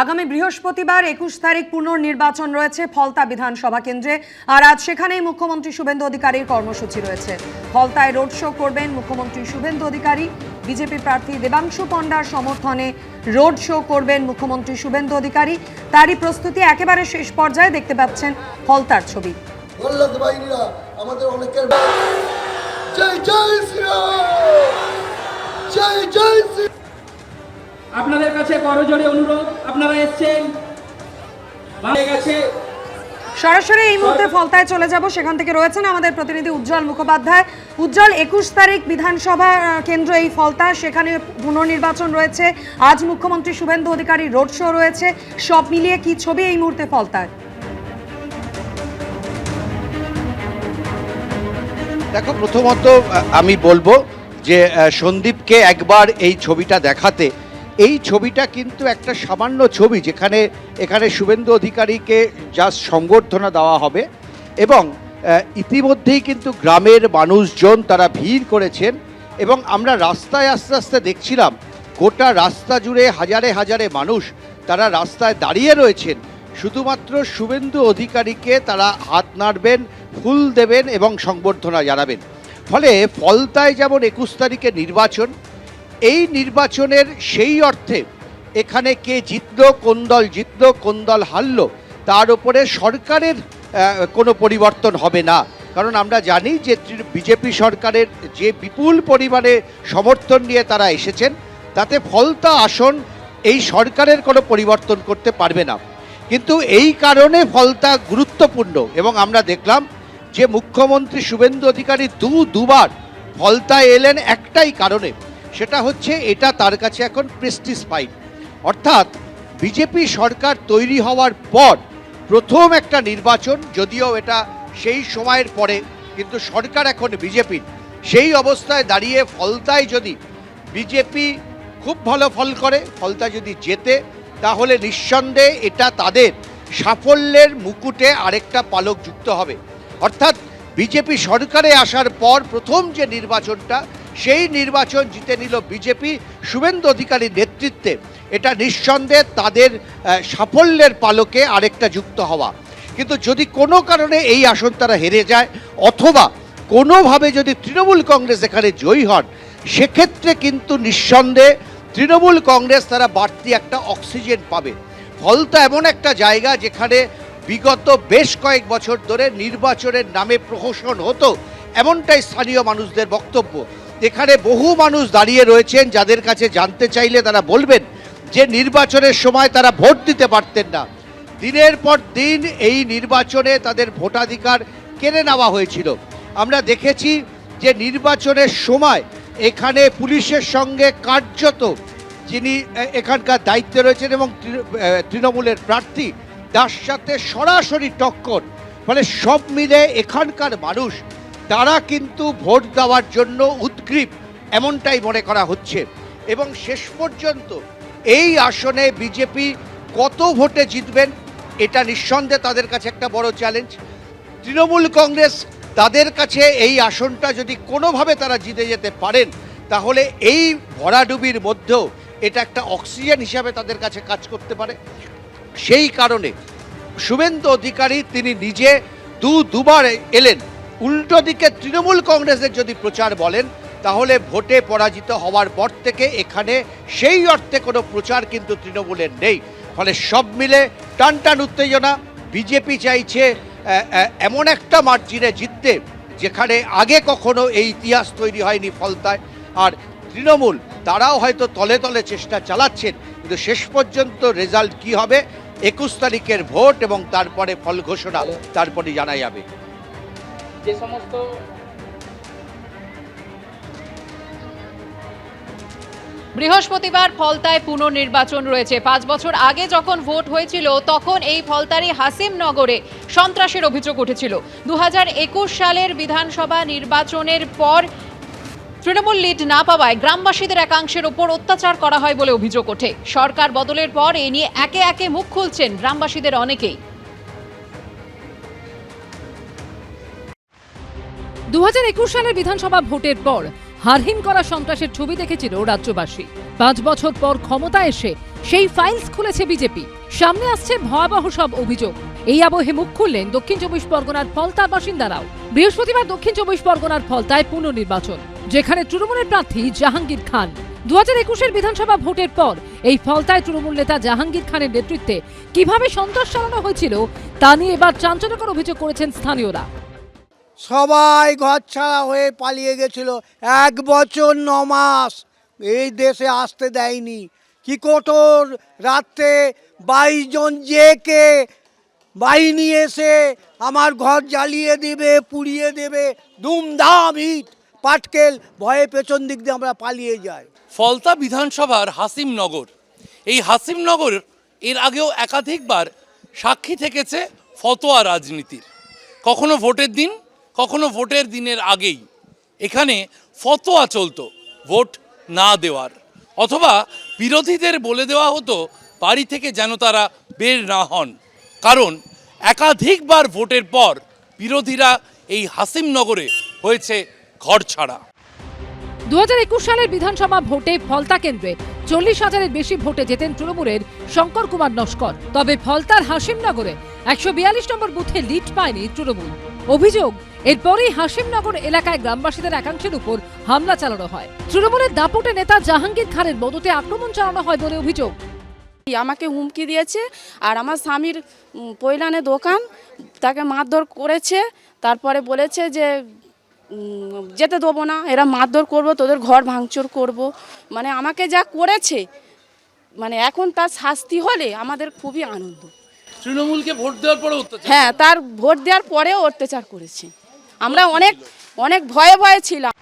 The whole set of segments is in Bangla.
আগামী বৃহস্পতিবার 21 তারিখ পুনর্নির্বাচন রয়েছে ফলতা বিধানসভা কেন্দ্রে। আর আজ সেখানেই মুখ্যমন্ত্রী শুভেন্দু অধিকারীর কর্মসূচি রয়েছে। ফলতায় রোড শো করবেন মুখ্যমন্ত্রী শুভেন্দু অধিকারী। বিজেপি প্রার্থী দেবাংশু পণ্ডার সমর্থনে রোড শো করবেন মুখ্যমন্ত্রী শুভেন্দু অধিকারী। তারই প্রস্তুতি একেবারে শেষ পর্যায়ে দেখতে পাচ্ছেন ফলতার ছবি। আমাদের অনেকের জয় জয় শ্রীরাম, জয় জয় শ্রী। আপনাদের কাছে করজোড়ে অনুরোধ, আপনারা এসেছেন সরাসরি এই মুহূর্তে ফলতায় চলে যাব। সেখান থেকে রয়েছেন আমাদের প্রতিনিধি উজ্জ্বল মুখোপাধ্যায়। উজ্জ্বল, 21 তারিখ বিধানসভা কেন্দ্র এই ফলতা, সেখানে পুনর্নির্বাচন রয়েছে। আজ মুখ্যমন্ত্রী শুভেন্দু অধিকারী রোড শো রয়েছে। সব মিলিয়ে কি ছবি এই মুহূর্তে ফলতায়? দেখো, প্রথমত আমি বলবো যে সন্দীপকে একবার এই ছবিটা দেখাতে। এই ছবিটা কিন্তু একটা সামান্য ছবি, যেখানে এখানে শুভেন্দু অধিকারীকে জাস্ট সংবর্ধনা দেওয়া হবে এবং ইতিমধ্যেই কিন্তু গ্রামের মানুষজন তারা ভিড় করেছেন এবং আমরা রাস্তায় আস্তে আস্তে দেখছিলাম গোটা রাস্তা জুড়ে হাজারে হাজারে মানুষ তারা রাস্তায় দাঁড়িয়ে রয়েছেন। শুধুমাত্র শুভেন্দু অধিকারীকে তারা হাত নাড়বেন, ফুল দেবেন এবং সংবর্ধনা জানাবেন। ফলে ফলতায় যেমন 21 তারিখে নির্বাচন, এই নির্বাচনের সেই অর্থে এখানে কে জিতলো, কোন দল জিতলো, কোন দল হারলো, তার উপরে সরকারের কোনো পরিবর্তন হবে না। কারণ আমরা জানি যে বিজেপি সরকারের যে বিপুল পরিমাণে সমর্থন নিয়ে তারা এসেছেন, তাতে ফলতা আসন এই সরকারের কোনো পরিবর্তন করতে পারবে না। কিন্তু এই কারণে ফলতা গুরুত্বপূর্ণ এবং আমরা দেখলাম যে মুখ্যমন্ত্রী শুভেন্দু অধিকারী দুবার ফলতায় এলেন একটাই কারণে, সেটা হচ্ছে এটা তার কাছে এখন প্রেস্টিজ ফাইট। অর্থাৎ বিজেপি সরকার তৈরি হওয়ার পর প্রথম একটা নির্বাচন, যদিও এটা সেই সময়ের পরে, কিন্তু সরকার এখন বিজেপির। সেই অবস্থায় দাঁড়িয়ে ফলতায় যদি বিজেপি খুব ভালো ফল করে, ফলতা যদি জেতে, তাহলে নিঃসন্দেহে এটা তাদের সাফল্যের মুকুটে আরেকটা পালক যুক্ত হবে। অর্থাৎ বিজেপি সরকারে আসার পর প্রথম যে নির্বাচনটা, সেই নির্বাচন জিতে নিল বিজেপি শুভেন্দু অধিকারীর নেতৃত্বে। এটা নিঃসন্দেহে তাদের সাফল্যের পালকে আরেকটা যুক্ত হওয়া। কিন্তু যদি কোনো কারণে এই আসন তারা হেরে যায় অথবা কোনোভাবে যদি তৃণমূল কংগ্রেস এখানে জয়ী হন, সেক্ষেত্রে কিন্তু নিঃসন্দেহে তৃণমূল কংগ্রেস তারা বাড়তি একটা অক্সিজেন পাবে। ফলতা এমন একটা জায়গা যেখানে বিগত বেশ কয়েক বছর ধরে নির্বাচনের নামে প্রহসন হতো, এমনটাই স্থানীয় মানুষদের বক্তব্য। এখানে বহু মানুষ দাঁড়িয়ে রয়েছেন যাদের কাছে জানতে চাইলে তারা বলবেন যে নির্বাচনের সময় তারা ভোট দিতে পারতেন না। দিনের পর দিন এই নির্বাচনে তাদের ভোটাধিকার কেড়ে নেওয়া হয়েছিল। আমরা দেখেছি যে নির্বাচনের সময় এখানে পুলিশের সঙ্গে কার্যত যিনি এখানকার দায়িত্বে রয়েছেন এবং তৃণমূলের প্রার্থী, তার সাথে সরাসরি টক্কর। ফলে সব মিলে এখানকার মানুষ তারা কিন্তু ভোট দেওয়ার জন্য উদ্গ্রীব, এমনটাই মনে করা হচ্ছে। এবং শেষ পর্যন্ত এই আসনে বিজেপি কত ভোটে জিতবেন, এটা নিঃসন্দেহে তাদের কাছে একটা বড় চ্যালেঞ্জ। তৃণমূল কংগ্রেস তাদের কাছে এই আসনটা যদি কোনোভাবে তারা জিতে যেতে পারেন, তাহলে এই ভরাডুবির মধ্যেও এটা একটা অক্সিজেন হিসাবে তাদের কাছে কাজ করতে পারে। সেই কারণে শুভেন্দু অধিকারী তিনি নিজে দুবার এলেন। উল্টো দিকে তৃণমূল কংগ্রেসের যদি প্রচার বলেন, তাহলে ভোটে পরাজিত হওয়ার পর থেকে এখানে সেই অর্থে কোনো প্রচার কিন্তু তৃণমূলের নেই। ফলে সব মিলে টানটান উত্তেজনা। বিজেপি চাইছে এমন একটা মার্জিনে জিততে যেখানে আগে কখনো এই ইতিহাস তৈরি হয়নি ফলতায়। আর তৃণমূল তারাও হয়তো তলে তলে চেষ্টা চালাচ্ছেন, কিন্তু শেষ পর্যন্ত রেজাল্ট কি হবে 21 তারিখের ভোট এবং তারপরে ফল ঘোষণা, তারপরে জানা যাবে। যে সমস্ত বৃহস্পতিবার ফলতায় পুনর্নির্বাচন রয়েছে। 5 বছর আগে যখন ভোট হয়েছিল, তখন এই ফলতারই হাসিমনগরে সন্ত্রাসের অভিযোগ উঠেছিল। 2021 সালের বিধানসভা নির্বাচনের পর তৃণমূল লিড না পাওয়ায় গ্রামবাসীদের একাংশের ওপর অত্যাচার করা হয় বলে অভিযোগ ওঠে। সরকার বদলের পর এ নিয়ে একে একে মুখ খুলছেন গ্রামবাসীদের অনেকেই। 2021 সালের বিধানসভা ভোটের পর হারহিম করা সন্ত্রাসের ছবি দেখেছিল রাজ্যবাসী। 5 বছর পর ক্ষমতা এসে সেই ফাইলস খুলেছে বিজেপি। সামনে আসছে ভয়াবহ সব অভিযোগ। এই আবহে মুখ খুললেন দক্ষিণ চব্বিশ পরগনার ফলতার বাসিন্দারাও। বৃহস্পতিবার দক্ষিণ চব্বিশ পরগনার ফলতায় পুনর্নির্বাচন, যেখানে তৃণমূলের প্রার্থী জাহাঙ্গীর খান। 2021-এর বিধানসভা ভোটের পর এই ফলতায় তৃণমূল নেতা জাহাঙ্গীর খানের নেতৃত্বে কিভাবে সন্ত্রাস চালানো হয়েছিল তা নিয়ে এবার চাঞ্চল্যকর অভিযোগ করেছেন স্থানীয়রা। সবাই ঘর ছাড়া হয়ে পালিয়ে গেছিল, 1 বছর 9 মাস এই দেশে আসতে দেয়নি। কি কঠোর, রাত্রে 22 জন জেকে বাহিনী এসে আমার ঘর জ্বালিয়ে দেবে, পুড়িয়ে দেবে, ধুমধাম ইট পাটকেল, ভয়ে পেছন দিক দিয়ে আমরা পালিয়ে যাই। ফলতা বিধানসভার হাসিমনগর, এই হাসিমনগর এর আগেও একাধিকবার সাক্ষী থেকেছে ফতোয়া রাজনীতির। কখনো ভোটের দিন, কখনো ভোটের দিনের আগেই এখানে ফতোয়া চলতো ভোট না দেওয়ার, অথবা বিরোধীদের বলে দেওয়া হতো বাড়ি থেকে যেন তারা বের না হন, কারণ একাধিকবার ভোটের পর বিরোধীরা এই হাসিমনগরে হয়েছে ঘর ছাড়া। 2021 সালের বিধানসভা ভোটে ফলতা কেন্দ্রে 40,000-এর বেশি ভোটে জেতেন তৃণমূলের শঙ্কর কুমার নস্কর। তবে ফলতার হাসিমনগরে 142 নম্বর বুথে লিড পায়নি তৃণমূল। অভিযোগ, এরপরেই হাসিমনগর এলাকায় গ্রামবাসীদের একাংশের উপর হামলা চালানো হয়। তৃণমূলের দাপুটে নেতা জাহাঙ্গীর খানের মদতে আক্রমণ চালানো হয় বলে অভিযোগ। আমাকে হুমকি দিয়েছে, আর আমার স্বামীর পৈলানে দোকান, তাকে মারধর করেছে। তারপরে বলেছে যে যেতে দেবো না, এরা মারধর করবো, তোদের ঘর ভাঙচুর করব। মানে আমাকে যা করেছে, মানে এখন তার শাস্তি হলে আমাদের খুবই আনন্দ। তৃণমূলকে ভোট দেওয়ার পরে হ্যাঁ, তার ভোট দেওয়ার পরেও অত্যাচার করেছে। আমরা অনেক অনেক ভয়ে ভয়ে ছিলাম।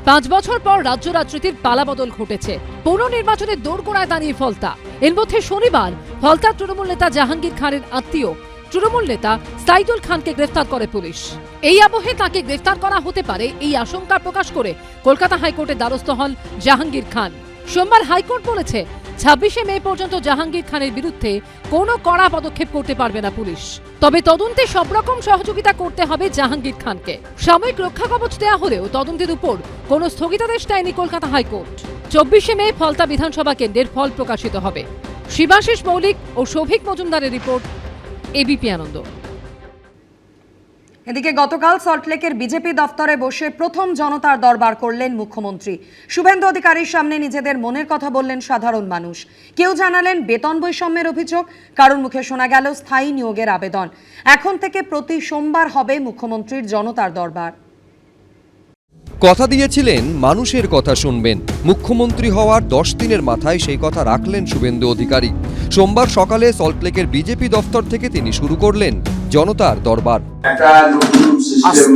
5 বছর পর রাজ্য রাজনীতির পালাবদল ঘটেছে। পুনর্নির্বাচনের দোরগোড়ায় দাঁড়িয়ে ফলতা। এর মধ্যে শনিবার ফলতার তৃণমূল নেতা জাহাঙ্গীর খানের আত্মীয় তৃণমূল নেতা সাইদুল খানকে গ্রেফতার করে পুলিশ। এই আবহে তাকে গ্রেফতার করা হতে পারে এই আশঙ্কা প্রকাশ করে কলকাতা হাইকোর্টের দ্বারস্থ হন জাহাঙ্গীর খান। সোমবার হাইকোর্ট বলেছে 26শে মে পর্যন্ত জাহাঙ্গীর খানের বিরুদ্ধে কোনো কড়া পদক্ষেপ করতে পারবে না পুলিশ। তবে তদন্তে সব রকম সহযোগিতা করতে হবে জাহাঙ্গীর খানকে। সাময়িক রক্ষা কবচ দেওয়া হলেও তদন্তের উপর কোনো স্থগিতাদেশ দেয়নি কলকাতা হাইকোর্ট। 24শে মে ফলতা বিধানসভা কেন্দ্রের ফল প্রকাশিত হবে। শিবাশিস মৌলিক ও সৌভিক মজুমদারের রিপোর্ট, এবিপি আনন্দ। এদিকে গতকাল সল্টলেকের বিজেপি দফতরে বসে প্রথম জনতার দরবার করলেন মুখ্যমন্ত্রী। শুভেন্দু অধিকারীর সামনে নিজেদের মনের কথা বললেন সাধারণ মানুষ। কেউ জানালেন বেতন বৈষম্যের অভিযোগ, কারোর মুখে শোনা গেল স্থায়ী নিয়োগের আবেদন। এখন থেকে প্রতি সোমবার হবে মুখ্যমন্ত্রীর জনতার দরবার। কথা দিয়েছিলেন মানুষের কথা শুনবেন। মুখ্যমন্ত্রী হওয়ার 10 দিনের মাথায় সেই কথা রাখলেন শুভেন্দু অধিকারী। সোমবার সকালে সল্টলেকের বিজেপি দফতর থেকে তিনি শুরু করলেন জনতার দরবার। একটা নতুন সিস্টেম,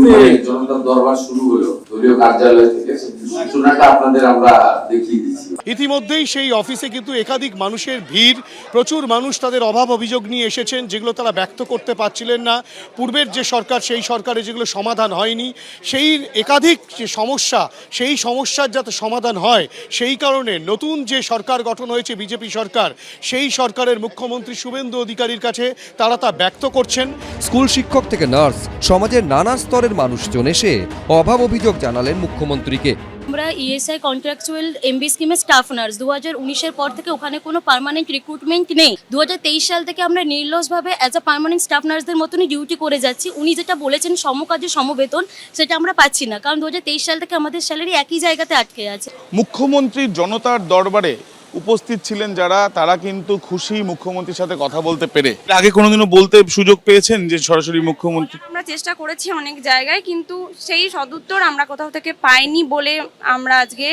জনতার দরবার শুরু হলো দলীয় কার্যালয় থেকে, সূচনাটা আপনাদের আমরা দেখিয়ে দিচ্ছি। ইতিমধ্যেই সেই অফিসে কিন্তু একাধিক মানুষের ভিড়, প্রচুর মানুষ তাদের অভাব অভিযোগ নিয়ে এসেছেন, যেগুলো তারা ব্যক্ত করতে পারছিলেন না। পূর্বের যে সরকার, সেই সরকারে যেগুলো সমাধান হয়নি, সেই একাধিক যে সমস্যা, সেই সমস্যার যাতে সমাধান হয়, সেই কারণে নতুন যে সরকার গঠন হয়েছে বিজেপি সরকার, সেই সরকারের মুখ্যমন্ত্রী শুভেন্দু অধিকারীর কাছে তারা তা ব্যক্ত করছেন। স্কুল শিক্ষক থেকে নার্স, সমাজের নানা স্তরের মানুষজন এসে অভাব অভিযোগ জানালেন মুখ্যমন্ত্রীকে। আমরা ইএসআই কন্ট্রাকচুয়াল এমবি স্কিমের স্টাফ নার্স, 2019-এর পর থেকে ওখানে কোনো পার্মানেন্ট রিক্রুটমেন্ট নেই। 2023 সাল থেকে আমরা নির্লসভাবে অ্যাজ আ পার্মানেন্ট স্টাফ নার্সদের মতনই ডিউটি করে যাচ্ছি। উনি যেটা বলেছেন সমকাজে সমবেতন, সেটা আমরা পাচ্ছি না, কারণ 2023 সাল থেকে আমাদের স্যালারি একই জায়গাতে আটকে আছে। মুখ্যমন্ত্রীর জনতার দরবারে উপস্থিত ছিলেন যারা, তারা কিন্তু খুশি মুখ্যমন্ত্রীর সাথে কথা বলতে পেরে। আগে কোনোদিনও বলতে সুযোগ পেয়েছেন যে সরাসরি মুখ্যমন্ত্রী? আমরা চেষ্টা করেছি অনেক জায়গায়, কিন্তু সেই সদুত্তর আমরা কোথাও থেকে পাইনি বলে আমরা আজকে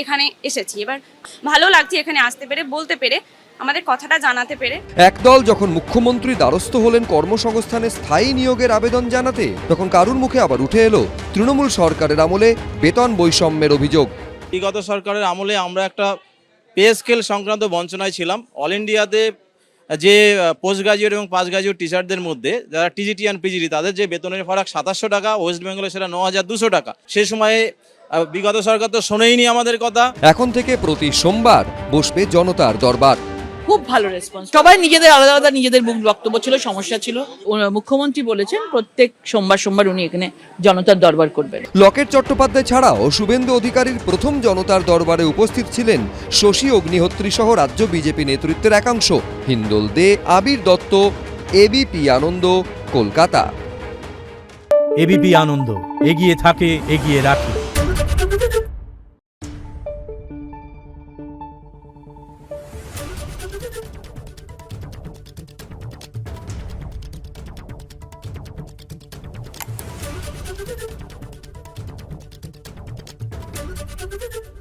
এখানে এসেছি। এবার ভালো লাগছে এখানে আসতে পেরে, বলতে পেরে, আমাদের কথাটা জানাতে পেরে। একদল যখন মুখ্যমন্ত্রী দ্বারস্থ হলেন কর্মসংস্থানে স্থায়ী নিয়োগের আবেদন জানাতে, তখন কারুর মুখে আবার উঠে এলো তৃণমূল সরকারের আমলে বেতন বৈষম্যের অভিযোগ। বিগত সরকারের আমলে আমরা একটা পে স্কেল সংক্রান্ত বঞ্চনায় ছিলাম। অল ইন্ডিয়াতে যে পোস্ট গ্রাজুয়েট এবং পাস গ্রাজুয়েট টিচারদের মধ্যে যারা টিজিটি অ্যান্ড পিজিটি, তাদের যে বেতনের ফারাক 2700 টাকা, ওয়েস্ট বেঙ্গলে সেটা 9200 টাকা। সে সময়ে বিগত সরকার তো শোনেইনি আমাদের কথা। এখন থেকে প্রতি সোমবার বসবে জনতার দরবার। খুব ভালো রেসপন্স। সবাই নিজেদের আলাদা আলাদা নিজেদের বক্তব্য ছিল, সমস্যা ছিল। মুখ্যমন্ত্রী বলেছেন প্রত্যেক সোমবার উনি এখানে জনতার দরবার করবেন। লকেট চট্টোপাধ্যায় ছাড়াও শুভেন্দু অধিকারীর প্রথম জনতার দরবারে উপস্থিত ছিলেন শশী অগ্নিহোত্রী সহ রাজ্য বিজেপি নেতৃত্বের একাংশ। হিন্দোল দে, আবির দত্ত, এবিপি আনন্দ, কলকাতা। এবিপি আনন্দ, এগিয়ে থাকে, এগিয়ে রাখে। Thank you.